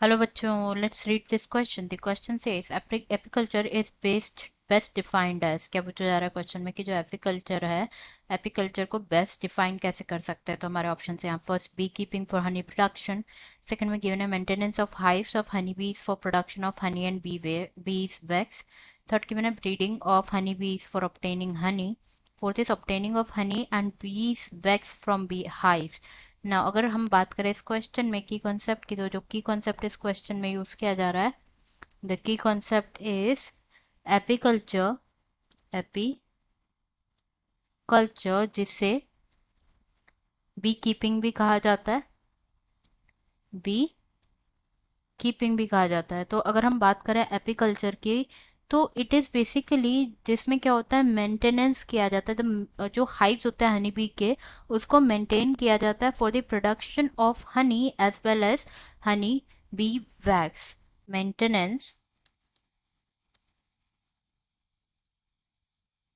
Hello बच्चों, let's read this question. The question says apiculture is best defined as। क्या पूछा जा रहा है क्वेश्चन में कि जो एपिकल्चर है, एपिकल्चर को बेस्ट डिफाइन कैसे कर सकते हैं। तो हमारे ऑप्शन है यहाँ first bee keeping for honey production, second में गिवन है maintenance of hives of honey bees for production of honey and bees wax, third given है breeding of honey bees for obtaining honey, fourth is obtaining of honey and bees wax from bee hives. ना अगर हम बात करें इस question में की concept की, तो जो की कॉन्सेप्ट इस क्वेश्चन में यूज किया जा रहा है, the key concept is apiculture. Apiculture जिसे बी कीपिंग भी कहा जाता है, बी कीपिंग भी कहा जाता है। तो अगर हम बात करें एपीकल्चर की, तो इट इज़ बेसिकली जिसमें क्या होता है, मेंटेनेंस किया जाता है। जो हाइव्स होते हैं हनी बी के, उसको मेंटेन किया जाता है for the production of honey as well as honey bee wax. Maintenance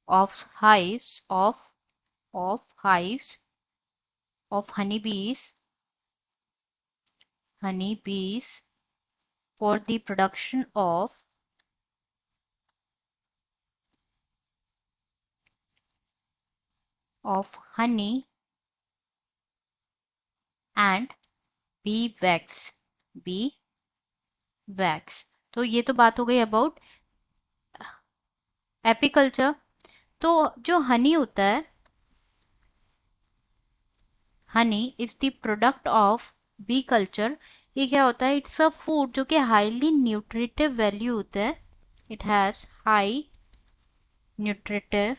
of hives of hives of honeybees for the production of honey and bee wax। तो ये तो बात हो गई अबाउट एपीकल्चर। तो जो हनी होता है, honey is the product of bee culture. ये क्या होता है, इट्स अ फूड जो कि हाईली न्यूट्रिटिव वैल्यू होता है। It has high nutritive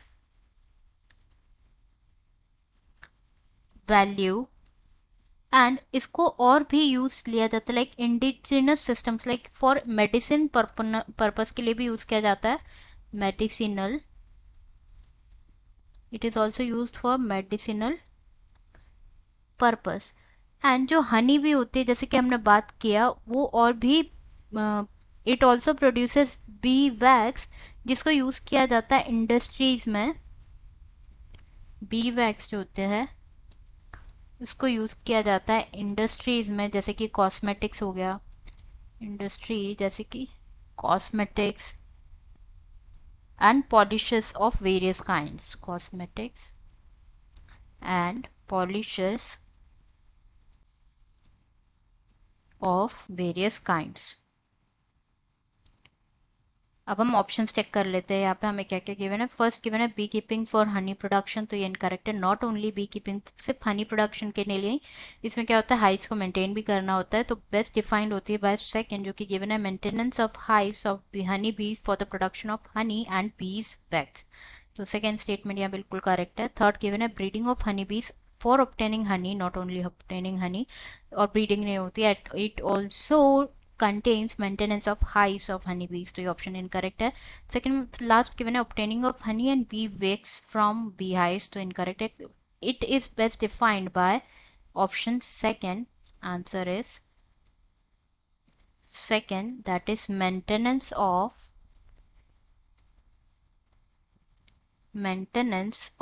value and इसको और भी यूज लिया जाता है like indigenous systems, like for medicine purpose के लिए भी यूज किया जाता है। Medicinal, it is also use for medicinal purpose. And जो हनी भी होती है, जैसे कि हमने बात किया, वो और भी it also produces B wax, जिसको यूज किया जाता है इंडस्ट्रीज में। बी वैक्स जो होते हैं उसको यूज किया जाता है इंडस्ट्रीज में, जैसे कि कॉस्मेटिक्स हो गया, इंडस्ट्री जैसे कि cosmetics and polishes of various kinds, cosmetics and polishes of various kinds। अब हम ऑप्शंस चेक कर लेते हैं यहाँ पे हमें क्या क्या गिवन है। फर्स्ट गिवन है bee keeping for honey production, तो ये इनकरेक्ट है। नॉट ओनली बी कीपिंग, सिर्फ हनी प्रोडक्शन के लिए, इसमें क्या होता है, हाइव्स को मेंटेन भी करना होता है। तो बेस्ट डिफाइंड होती है बाय सेकंड, जो कि गिवन है maintenance of hives of honey bees for the production of honey and bees wax. तो सेकेंड स्टेटमेंट यहाँ बिल्कुल करेक्ट है। थर्ड गिवन है breeding of honey bees for obtaining honey, not only obtaining honey, और breeding नहीं होती है, it also contains maintenance of hives of honeybees, तो ये ऑप्शन इनकरेक्ट है। सेकंड लास्ट गिवन है obtaining of honey and bee wax from beehives, तो incorrect है। it is best defined by option second, answer is second, that is maintenance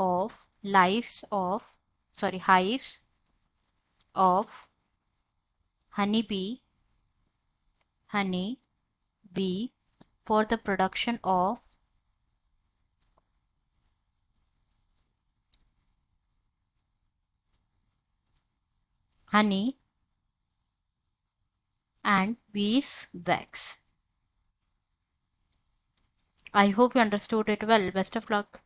of lives of, sorry, hives of honey bee for the production of honey and beeswax। I hope you understood it well. Best of luck.